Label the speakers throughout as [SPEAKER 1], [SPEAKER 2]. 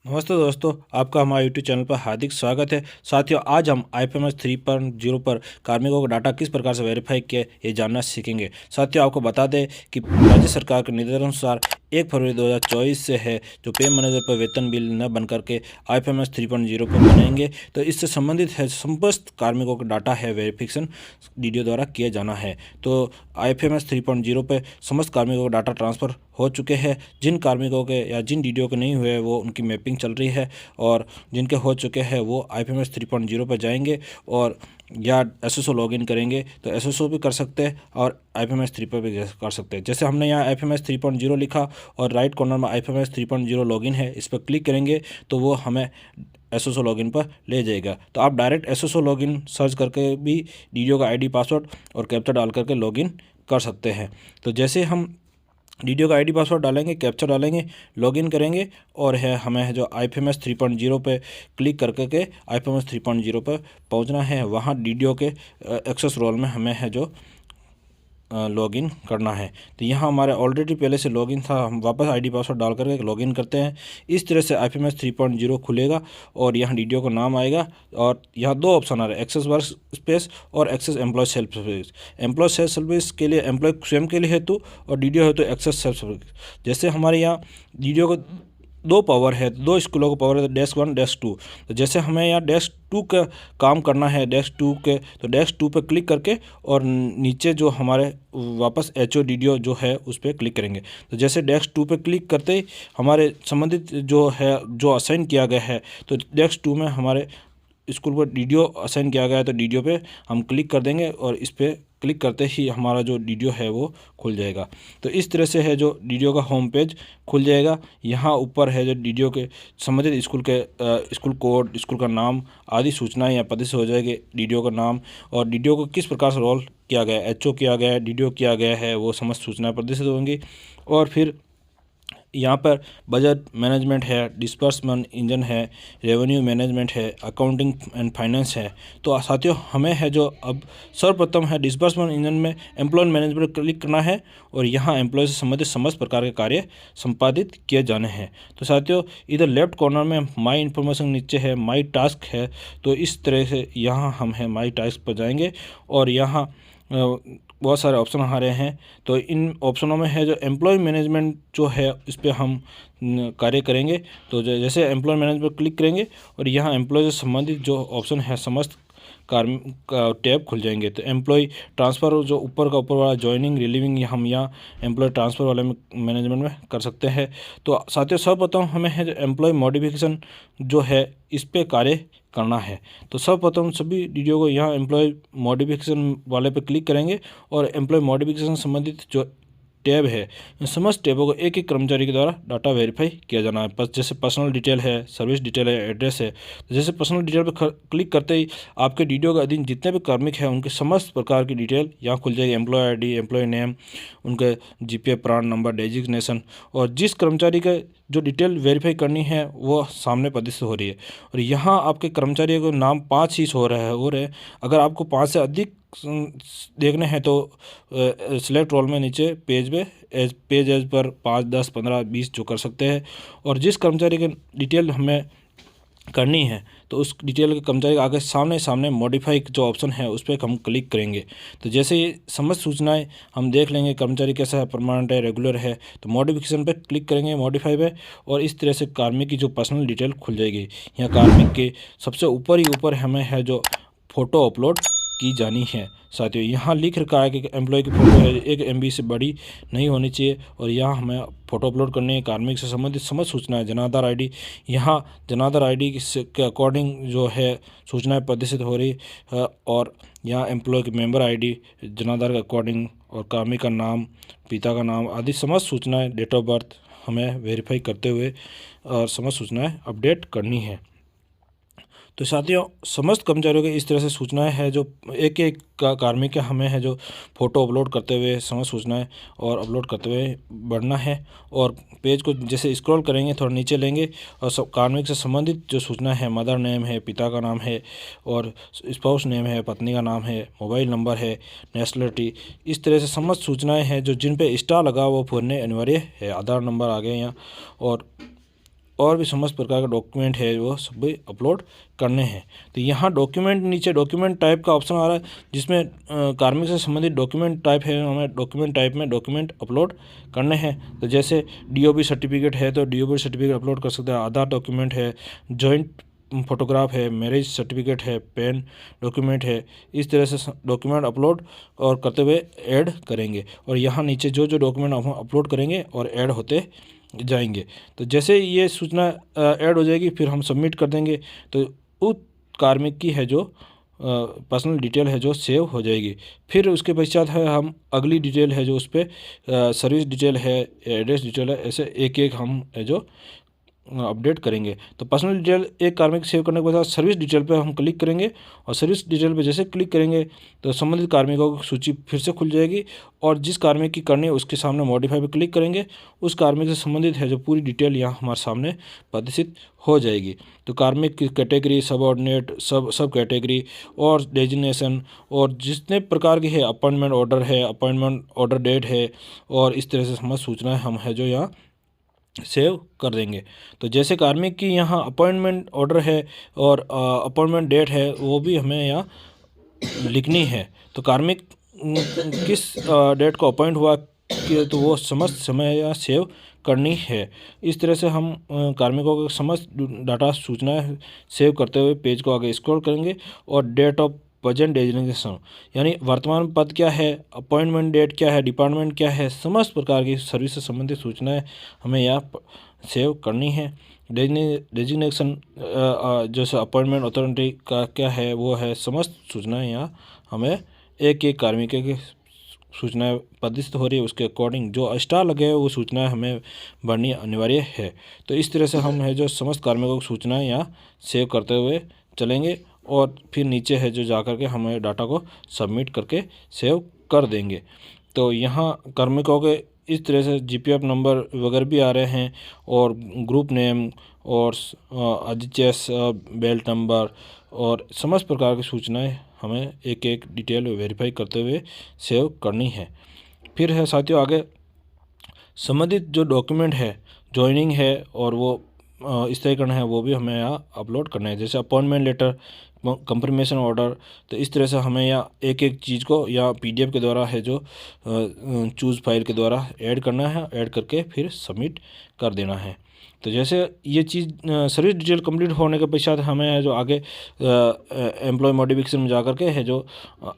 [SPEAKER 1] नमस्ते दोस्तों, आपका हमारे यूट्यूब चैनल पर हार्दिक स्वागत है। साथियों, आज हम IFMS 3.0 पर कार्मिकों का डाटा किस प्रकार से वेरीफाई किया ये जानना सीखेंगे। साथियों, आपको बता दें कि राज्य सरकार के निर्देशानुसार 1 फरवरी 2024 से है जो पे मैनेजर पर वेतन बिल न बन करके IFMS 3.0 पर बनेंगे। तो इससे संबंधित है समस्त कार्मिकों का डाटा है वेरिफिकेशन DDO द्वारा किया जाना है। तो IFMS 3.0 पे समस्त कार्मिकों का डाटा ट्रांसफ़र हो चुके हैं। जिन कार्मिकों के या जिन DDO के नहीं हुए वो उनकी मैपिंग चल रही है, और जिनके हो चुके हैं वो IFMS 3.0 पर जाएंगे और या SSO लॉगिन करेंगे तो SSO भी कर सकते हैं और IFMS 3 पर भी कर सकते हैं। जैसे हमने यहाँ IFMS 3.0 लिखा और राइट कॉर्नर में IFMS 3.0 लॉगिन है, इस पर क्लिक करेंगे तो वो हमें SSO लॉगिन पर ले जाएगा। तो आप डायरेक्ट SSO लॉगिन सर्च करके भी DDO का ID पासवर्ड और कैप्चा डाल करके लॉगिन कर सकते हैं। तो जैसे हम DDO का ID पासवर्ड डालेंगे, कैप्चा डालेंगे, लॉगिन करेंगे और है हमें जो IFMS 3.0 पे क्लिक करके IFMS 3.0 पर पहुंचना है। वहां DDO के एक्सेस रोल में हमें है जो लॉगिन करना है। तो यहाँ हमारे ऑलरेडी पहले से लॉगिन था, हम वापस ID पासवर्ड डाल करके लॉगिन करते हैं। इस तरह से IFMS 3.0 खुलेगा और यहाँ DDO का नाम आएगा और यहाँ दो ऑप्शन आ रहे हैं, एक्सेस वर्क स्पेस और access employee self service. Employee self service के लिए एम्प्लॉय स्वयं के लिए हेतु और DDO हेतु एक्सेस सेल्फ सर्विस। जैसे हमारे यहाँ DDO को दो पावर है, दो स्कूलों का पावर है, डेस्क 1 डेस्क 2। तो जैसे हमें यहाँ डेस्क 2 का काम करना है, डेस्क 2 के, तो डेस्क 2 पर क्लिक करके और नीचे जो हमारे वापस HO DDO जो है उस पर क्लिक करेंगे। तो जैसे डेस्क 2 पे क्लिक करते ही हमारे संबंधित जो है जो असाइन किया गया है, तो डेस्क 2 में हमारे स्कूल पर DDO असाइन किया गया है तो DDO पे हम क्लिक कर देंगे और इस पर क्लिक करते ही हमारा जो DDO है वो खुल जाएगा। तो इस तरह से है जो DDO का होम पेज खुल जाएगा। यहाँ ऊपर है जो DDO के संबंधित स्कूल के स्कूल कोड, स्कूल का नाम आदि सूचनाएं यहाँ प्रदर्शित हो जाएगी। DDO का नाम और DDO को किस प्रकार से रोल किया गया है, HO किया गया है, DDO किया गया है, वो समस्त सूचनाएं प्रदर्शित होंगी। और फिर यहाँ पर बजट मैनेजमेंट है, डिस्बर्समेंट इंजन है, रेवेन्यू मैनेजमेंट है, अकाउंटिंग एंड फाइनेंस है। तो साथियों, हमें है जो अब सर्वप्रथम है डिस्बर्समेंट इंजन में एम्प्लॉय मैनेजमेंट पर क्लिक करना है और यहाँ एम्प्लॉय से संबंधित समस्त प्रकार के कार्य संपादित किए जाने हैं। तो साथियों, इधर लेफ्ट कॉर्नर में माई इन्फॉर्मेशन नीचे है, माई टास्क है। तो इस तरह से यहाँ हम है माई टास्क पर जाएंगे और यहाँ बहुत सारे ऑप्शन आ रहे हैं। तो इन ऑप्शनों में है जो एम्प्लॉय मैनेजमेंट जो है इस पर हम कार्य करेंगे। तो जैसे एम्प्लॉय मैनेजमेंट पर क्लिक करेंगे और यहाँ एम्प्लॉय से संबंधित जो ऑप्शन है समस्त कार्य का टैब खुल जाएंगे। तो एम्प्लॉय ट्रांसफ़र जो ऊपर का ऊपर वाला जॉइनिंग रिलीविंग हम यहाँ एम्प्लॉय ट्रांसफ़र वाले में मैनेजमेंट में कर सकते हैं। तो साथियों, सर्वप्रथम हमें है जो एम्प्लॉय मॉडिफिकेशन जो है इस पर कार्य करना है। तो सर्वप्रथम सभी DDO को यहाँ एम्प्लॉय मॉडिफिकेशन वाले पे क्लिक करेंगे और एम्प्लॉय मॉडिफिकेशन संबंधित जो टैब है, इन समस्त टैबों को एक एक कर्मचारी के द्वारा डाटा वेरीफाई किया जाना है। जैसे पर्सनल डिटेल है, सर्विस डिटेल है, एड्रेस है। तो जैसे पर्सनल डिटेल पर क्लिक करते ही आपके DDO के अधीन जितने भी कार्मिक हैं उनके समस्त प्रकार की डिटेल यहाँ खुल जाएगी। एम्प्लॉय ID, एम्प्लॉय नेम, उनके GPA प्राण नंबर, डेजिग्नेशन और जिस कर्मचारी का जो डिटेल वेरीफाई करनी है वो सामने प्रदर्शित हो रही है। और यहाँ आपके कर्मचारियों को नाम 5 ही हो रहे हैं। अगर आपको 5 से अधिक देखने हैं तो सिलेक्ट रोल में नीचे पेज एज पर 5, 10, 15, 20 जो कर सकते हैं। और जिस कर्मचारी की डिटेल हमें करनी है तो उस डिटेल के कर्मचारी के आगे सामने मॉडिफाई जो ऑप्शन है उस पर हम क्लिक करेंगे। तो जैसे ये समस्त सूचनाएं हम देख लेंगे, कर्मचारी कैसा है, परमानेंट है, रेगुलर है, तो मॉडिफिकेशन पे क्लिक करेंगे, मॉडिफाई पे, और इस तरह से कार्मिक की जो पर्सनल डिटेल खुल जाएगी। यहाँ कार्मिक के सबसे ऊपर ही ऊपर हमें है जो फ़ोटो अपलोड की जानी है। साथियों, यहाँ लिख रखा है कि एम्प्लॉय की फ़ोटो है 1 MB से बड़ी नहीं होनी चाहिए और यहाँ हमें फ़ोटो अपलोड करनी है। कार्मिक से संबंधित समस्त सूचनाएं, जनाधार ID, यहाँ जनाधार ID के अकॉर्डिंग जो है सूचनाएं प्रदर्शित हो रही है। और यहाँ एम्प्लॉय की मेंबर ID जनाधार के अकॉर्डिंग और कार्मिक का नाम, पिता का नाम आदि समस्त सूचनाएँ, डेट ऑफ बर्थ हमें वेरीफाई करते हुए और समस्त सूचनाएँ अपडेट करनी है। तो साथियों, समस्त कर्मचारियों के इस तरह से सूचनाएं हैं जो एक एक का कार्मिक के हमें है जो फ़ोटो अपलोड करते हुए समस्त सूचनाएं और अपलोड करते हुए बढ़ना है। और पेज को जैसे स्क्रॉल करेंगे थोड़ा नीचे लेंगे और सब कार्मिक से संबंधित जो सूचना है, मदर नेम है, पिता का नाम है और स्पाउस नेम है, पत्नी का नाम है, मोबाइल नंबर है, नेशनलिटी, इस तरह से समस्त सूचनाएँ हैं जो जिन पर स्टार लगा वो भरने अनिवार्य है। आधार नंबर आ गए यहाँ। और और भी समस्त प्रकार का डॉक्यूमेंट है वो सभी अपलोड करने हैं। तो यहाँ डॉक्यूमेंट नीचे डॉक्यूमेंट टाइप का ऑप्शन आ रहा है, जिसमें कार्मिक से संबंधित डॉक्यूमेंट टाइप है, हमें डॉक्यूमेंट टाइप में डॉक्यूमेंट अपलोड करने हैं। तो जैसे डीओबी सर्टिफिकेट है तो डीओबी सर्टिफिकेट अपलोड कर सकते हैं, आधार डॉक्यूमेंट है, जॉइंट फोटोग्राफ है, मैरिज सर्टिफिकेट है, पैन डॉक्यूमेंट है। इस तरह से डॉक्यूमेंट अपलोड और करते हुए ऐड करेंगे, और यहाँ नीचे जो जो डॉक्यूमेंट हम अपलोड करेंगे और ऐड होते जाएंगे। तो जैसे ये सूचना ऐड हो जाएगी फिर हम सबमिट कर देंगे, तो उस कार्मिक की है जो पर्सनल डिटेल है जो सेव हो जाएगी। फिर उसके पश्चात है हम अगली डिटेल है जो उस पर सर्विस डिटेल है, एड्रेस डिटेल है, ऐसे एक एक हम है जो अपडेट करेंगे। तो पर्सनल डिटेल एक कार्मिक सेव करने के बाद सर्विस डिटेल पे हम क्लिक करेंगे, और सर्विस डिटेल पे जैसे क्लिक करेंगे तो संबंधित कार्मिकों की सूची फिर से खुल जाएगी, और जिस कार्मिक की करनी है उसके सामने मॉडिफाई पे क्लिक करेंगे, उस कार्मिक से संबंधित है जो पूरी डिटेल यहाँ हमारे सामने प्रदर्शित हो जाएगी। तो कार्मिक की कैटेगरी, सबऑर्डिनेट, सब कैटेगरी और डेजिग्नेशन, और जितने प्रकार की है, अपॉइंटमेंट ऑर्डर है, अपॉइंटमेंट ऑर्डर डेट है, और इस तरह से समस्त सूचनाएँ हम है जो यहाँ सेव कर देंगे। तो जैसे कार्मिक की यहाँ अपॉइंटमेंट ऑर्डर है और अपॉइंटमेंट डेट है वो भी हमें यहाँ लिखनी है। तो कार्मिक किस डेट को अपॉइंट हुआ कि तो वो समस्त समय यहाँ सेव करनी है। इस तरह से हम कार्मिकों के समस्त डाटा सूचनाएं सेव करते हुए पेज को आगे स्क्रॉल करेंगे, और डेट ऑफ प्रेजेंट डेजिग्नेशन यानी वर्तमान पद क्या है, अपॉइंटमेंट डेट क्या है, डिपार्टमेंट क्या है, समस्त प्रकार की सर्विस से संबंधित सूचनाएं हमें यहाँ सेव करनी है। डेजिग्नेशन जैसे अपॉइंटमेंट अथॉरिटी का क्या है वो है, समस्त सूचनाएं यहाँ हमें एक एक कार्मिक की सूचनाएं प्रदर्शित हो रही है, उसके अकॉर्डिंग जो स्टार लगे हैं वो सूचनाएं हमें भरनी अनिवार्य है। तो इस तरह से हम है जो समस्त कार्मिकों की सूचनाएं यहाँ सेव करते हुए चलेंगे, और फिर नीचे है जो जा कर के हमें डाटा को सबमिट करके सेव कर देंगे। तो यहाँ कार्मिकों के इस तरह से जीपीएफ नंबर वगैरह भी आ रहे हैं, और ग्रुप नेम और एचएस बेल्ट नंबर और समस्त प्रकार की सूचनाएं हमें एक एक डिटेल वेरीफाई करते हुए सेव करनी है। फिर है साथियों आगे संबंधित जो डॉक्यूमेंट है, ज्वाइनिंग है और वो इस तरह करना है, वो भी हमें यहाँ अपलोड करना है। जैसे अपॉइंटमेंट लेटर, कंफर्मेशन ऑर्डर, तो इस तरह से हमें यहाँ एक एक चीज़ को या पीडीएफ के द्वारा है जो चूज़ फाइल के द्वारा ऐड करना है, ऐड करके फिर सबमिट कर देना है। तो जैसे ये चीज़ सर्विस डिटेल कंप्लीट होने के पश्चात हमें है जो आगे एम्प्लॉय मॉडिफिकेशन में जा कर के है जो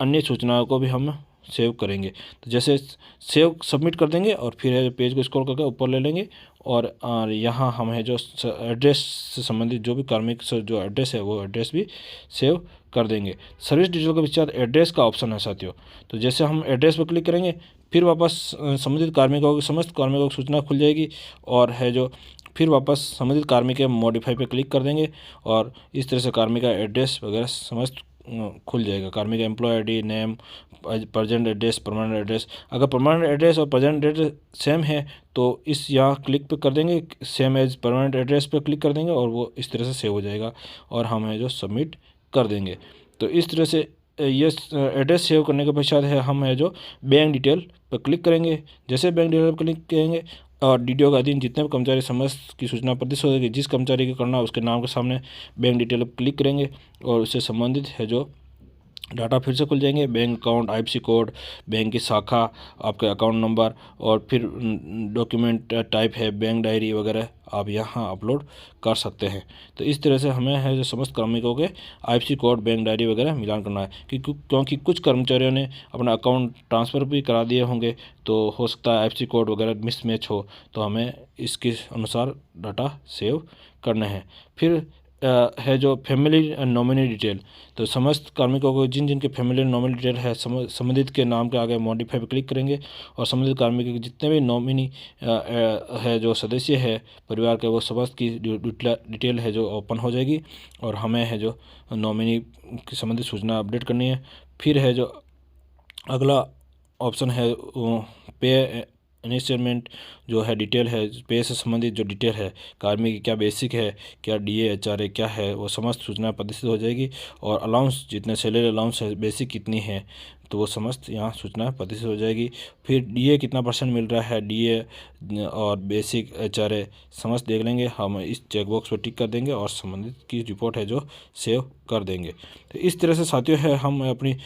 [SPEAKER 1] अन्य सूचनाओं को भी हम सेव करेंगे। तो जैसे सेव सबमिट कर देंगे, और फिर है पेज को स्क्रॉल करके ऊपर ले लेंगे, और यहाँ हम है जो एड्रेस से संबंधित जो भी कार्मिक जो एड्रेस है वो एड्रेस भी सेव कर देंगे। सर्विस डिटेल के पश्चात एड्रेस का ऑप्शन है साथियों। तो जैसे हम एड्रेस पर क्लिक करेंगे फिर वापस संबंधित कार्मिकों की समस्त कार्मिकों की सूचना खुल जाएगी, और है जो फिर वापस संबंधित कार्मिक के मॉडिफाई पे क्लिक कर देंगे, और इस तरह से कार्मिक का एड्रेस वगैरह समस्त खुल जाएगा। कार्मिक employee ID, name, present address, permanent address. अगर परमानेंट एड्रेस और प्रेजेंट एड्रेस सेम है तो इस यहाँ क्लिक पे कर देंगे, सेम एज परमानेंट एड्रेस पे क्लिक कर देंगे, और वो इस तरह से सेव हो जाएगा, और हम है जो सबमिट कर देंगे। तो इस तरह से ये एड्रेस सेव करने के पश्चात है हम है जो बैंक डिटेल पर क्लिक करेंगे। जैसे बैंक डिटेल पर क्लिक करेंगे और डीडीओ के अधीन जितने भी कर्मचारी समस्त की सूचना प्रदर्शित हो जाएगी, जिस कर्मचारी की करना उसके नाम के सामने बैंक डिटेल पर क्लिक करेंगे, और उससे संबंधित है जो डाटा फिर से खुल जाएंगे। Bank account, IFSC code, bank की शाखा, आपके अकाउंट नंबर, और फिर डॉक्यूमेंट टाइप है बैंक डायरी वगैरह आप यहाँ अपलोड कर सकते हैं। तो इस तरह से हमें है जो समस्त कार्मिकों के आईएफएससी कोड, बैंक डायरी वगैरह मिलान करना है, क्योंकि कुछ कर्मचारियों ने अपना अकाउंट ट्रांसफ़र भी करा दिए होंगे, तो हो सकता है आईएफएससी कोड वगैरह मिसमैच हो, तो हमें इसके अनुसार डाटा सेव करने हैं। फिर है जो फैमिली एंड नॉमिनी डिटेल, तो समस्त कार्मिकों को जिन जिन के फैमिली एंड नॉमिनी डिटेल है संबंधित के नाम के आगे मॉडिफाई पर क्लिक करेंगे, और संबंधित कार्मिकों के जितने भी नॉमिनी है जो सदस्य है परिवार के, वो समस्त की डिटेल है जो ओपन हो जाएगी, और हमें है जो नॉमिनी की संबंधित सूचना अपडेट करनी है। फिर है जो अगला ऑप्शन है पे इनिशियलमेंट जो है डिटेल है, पे से संबंधित जो डिटेल है, कार्मिक की क्या बेसिक है, क्या डीए एचआरए क्या है, वो समस्त सूचना प्रदर्शित हो जाएगी। और अलाउंस जितने सैलरी अलाउंस है, बेसिक कितनी है, तो वो समस्त यहाँ सूचना प्रदर्शित हो जाएगी। फिर डीए कितना परसेंट मिल रहा है, डीए और बेसिक एचआरए समस्त देख लेंगे। हम इस चेकबॉक्स पर टिक कर देंगे और संबंधित की रिपोर्ट है जो सेव कर देंगे। तो इस तरह से साथियों है हम अपने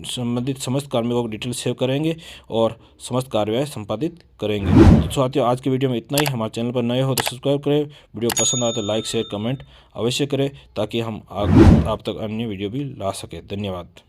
[SPEAKER 1] संबंधित समस्त कार्मिकों की डिटेल सेव करेंगे और समस्त कार्यवाही संपादित करेंगे। तो साथियों आज की वीडियो में इतना ही। हमारे चैनल पर नए हो तो सब्सक्राइब करें, वीडियो पसंद आए तो लाइक शेयर कमेंट अवश्य करें ताकि हम आप तक अन्य वीडियो भी ला सकें। धन्यवाद।